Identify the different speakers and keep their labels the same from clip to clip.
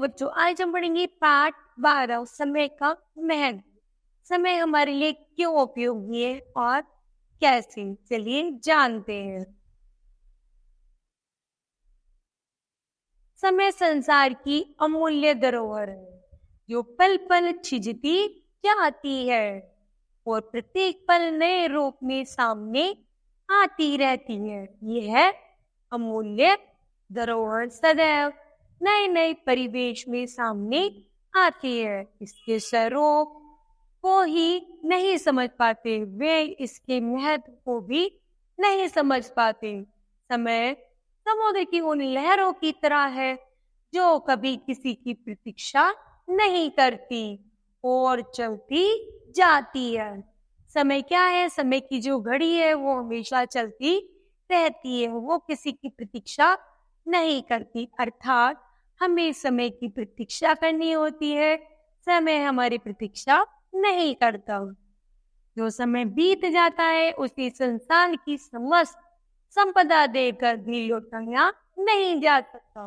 Speaker 1: बच्चों, आज हम पढ़ेंगे पाठ 12 समय का महत्व। समय हमारे लिए क्यों उपयोगी है और कैसे, चलिए जानते हैं। समय संसार की अमूल्य धरोहर है जो पल पल छिजती जाती है और प्रत्येक पल नए रूप में सामने आती रहती है। यह अमूल्य धरोहर सदैव नए नए परिवेश में सामने आती है। इसके स्वरूप को ही नहीं समझ पाते, वे इसके महत्व को भी नहीं समझ पाते। समय समुद्र की उन लहरों की तरह है जो कभी किसी की प्रतीक्षा नहीं करती और चलती जाती है। समय क्या है? समय की जो घड़ी है वो हमेशा चलती रहती है, वो किसी की प्रतीक्षा नहीं करती। अर्थात हमें समय की प्रतीक्षा करनी होती है, समय हमारी प्रतीक्षा नहीं करता। जो समय बीत जाता है उसी संसार की समस्त संपदा देकर भी लौटाया नहीं जा सकता।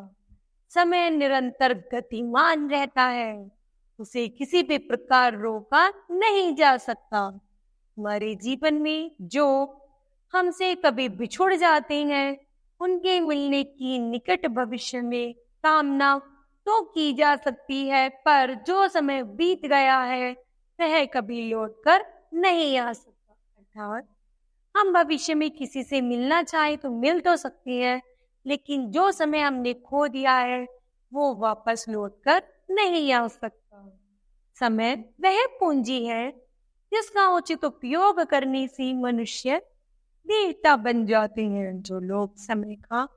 Speaker 1: समय निरंतर गतिमान रहता है, उसे किसी भी प्रकार रोका नहीं जा सकता। हमारे जीवन में जो हमसे कभी बिछुड़ जाते हैं, उनके मिलने की निकट भविष्य में कामना तो की जा सकती है, पर जो समय बीत गया है वह कभी लौटकर नहीं आ सकता। अर्थात हम भविष्य में किसी से मिलना चाहे तो मिल तो सकते हैं, लेकिन जो समय हमने खो दिया है वो वापस लौटकर नहीं आ सकता। समय वह पूंजी है जिसका उचित उपयोग करने से मनुष्य देवता बन जाते हैं। जो लोग समय का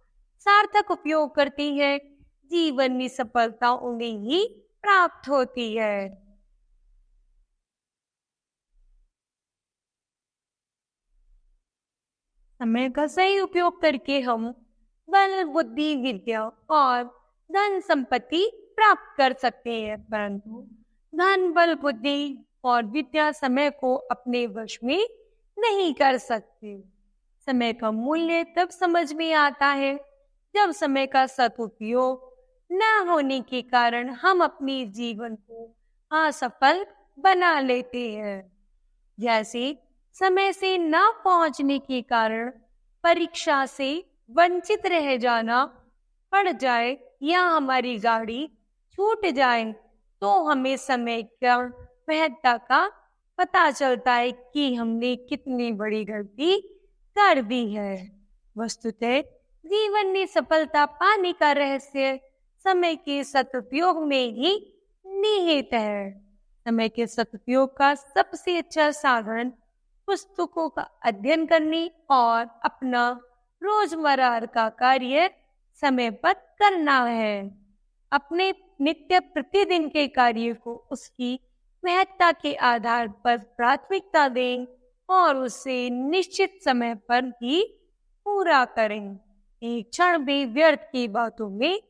Speaker 1: सार्थक उपयोग करते हैं, जीवन में सफलता उन्हें ही प्राप्त होती है। समय का सही उपयोग करके हम बल, बुद्धि, विद्या और धन संपत्ति प्राप्त कर सकते हैं, परंतु धन, बल, बुद्धि और विद्या समय को अपने वश में नहीं कर सकते। समय का मूल्य तब समझ में आता है जब समय का सदुपयोग न होने के कारण हम अपने जीवन को असफल बना लेते हैं। जैसे समय से न पहुंचने के कारण परीक्षा से वंचित रह जाना पड़ जाए या हमारी गाड़ी छूट जाए, तो हमें समय का महत्ता का पता चलता है कि हमने कितनी बड़ी गलती कर दी है। वस्तुतः जीवन में सफलता पाने का रहस्य समय के सदुपयोग में ही निहित है। समय के सदुपयोग का सबसे अच्छा साधन पुस्तकों का अध्ययन करने और अपना रोजमर्रा का कार्य समय पर करना है। अपने नित्य प्रतिदिन के कार्य को उसकी महत्ता के आधार पर प्राथमिकता दें और उसे निश्चित समय पर ही पूरा करें। एक क्षण भी व्यर्थ की बातों में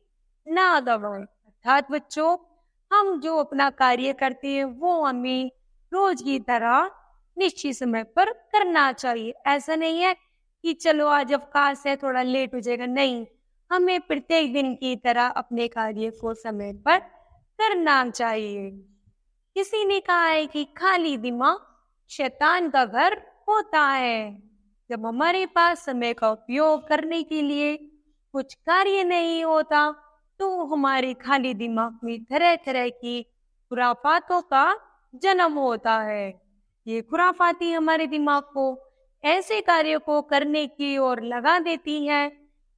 Speaker 1: ना दबाएं। अर्थात बच्चों, हम जो अपना कार्य करते हैं वो हमें रोज की तरह निश्चित समय पर करना चाहिए। ऐसा नहीं है कि चलो आज अवकाश है, थोड़ा लेट हो जाएगा, नहीं, हमें प्रत्येक दिन की तरह अपने कार्य को समय पर करना चाहिए। किसी ने कहा है कि खाली दिमाग शैतान का घर होता है। जब हमारे पास समय का उपयोग करने के लिए कुछ कार्य नहीं होता तो हमारे खाली दिमाग में तरह तरह की खुराफातों का जन्म होता है। ये खुराफाती हमारे दिमाग को ऐसे कार्यों को करने की ओर लगा देती है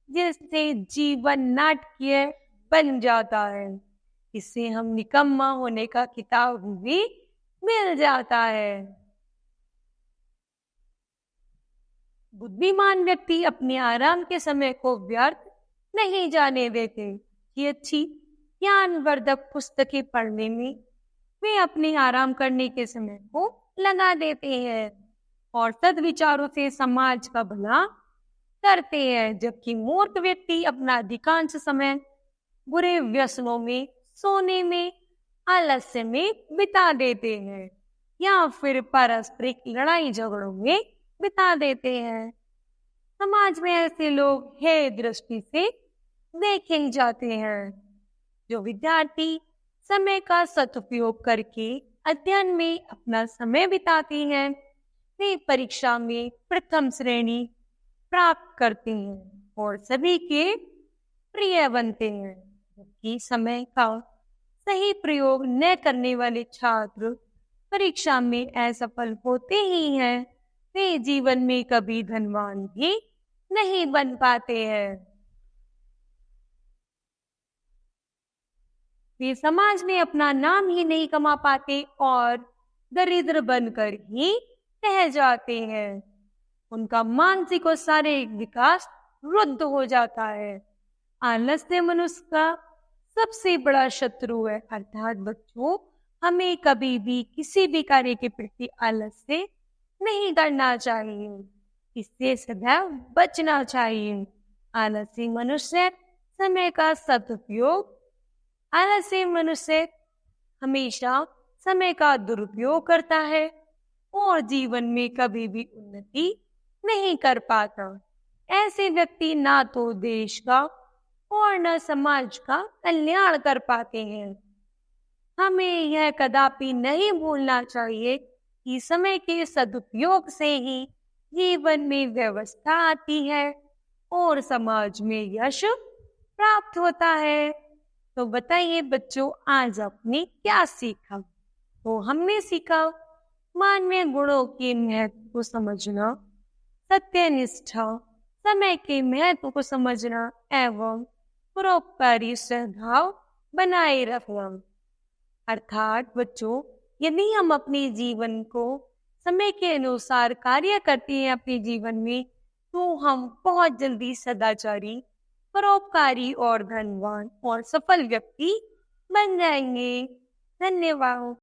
Speaker 1: जिससे जीवन नाटकीय बन जाता है। इससे हम निकम्मा होने का खिताब भी मिल जाता है। बुद्धिमान व्यक्ति अपने आराम के समय को व्यर्थ नहीं जाने देते। ये अच्छी ज्ञानवर्धक पुस्तकें पढ़ने में वे अपने आराम करने के समय को लगा देते हैं और सद्विचारों से समाज का भला करते हैं, जबकि मूर्ख व्यक्ति अपना अधिकांश समय बुरे व्यसनों में, सोने में, आलस्य में बिता देते हैं या फिर पारस्परिक लड़ाई झगड़ों में बिता देते हैं। समाज में ऐसे लोग हे दृष्टि से देखे जाते हैं जो विद्यार्थी समय का सदुपयोग करके अध्ययन में अपना समय बिताते हैं, वे परीक्षा में प्रथम श्रेणी प्राप्त करते हैं और सभी के प्रिय बनते हैं। जबकि समय का सही प्रयोग न करने वाले छात्र परीक्षा में असफल होते ही हैं। वे जीवन में कभी धनवान भी नहीं बन पाते हैं। वे समाज में अपना नाम ही नहीं कमा पाते और दरिद्र बनकर ही रह जाते हैं। उनका मानसिक और शारीरिक विकास रुद्ध हो जाता है। आलस्य मनुष्य का सबसे बड़ा शत्रु है। अर्थात बच्चों, हमें कभी भी किसी भी कार्य के प्रति आलस्य नहीं करना चाहिए, इससे सदैव बचना चाहिए। आलसी मनुष्य समय का सदुपयोग आलसी मनुष्य हमेशा समय का दुरुपयोग करता है और जीवन में कभी भी उन्नति नहीं कर पाता। ऐसे व्यक्ति ना तो देश का और न समाज का कल्याण कर पाते हैं। हमें यह कदापि नहीं भूलना चाहिए कि समय के सदुपयोग से ही जीवन में व्यवस्था आती है और समाज में यश प्राप्त होता है। तो बताइए बच्चों, आज आपने क्या सीखा? तो हमने सीखा मानवीय गुणों के महत्व को समझना, सत्यनिष्ठा, समय के महत्व को समझना एवं परोपकारी स्वभाव बनाए रखना। अर्थात बच्चों, यदि हम अपने जीवन को समय के अनुसार कार्य करते हैं अपने जीवन में, तो हम बहुत जल्दी सदाचारी, परोपकारी और धनवान और सफल व्यक्ति बन जाएंगे। धन्यवाद।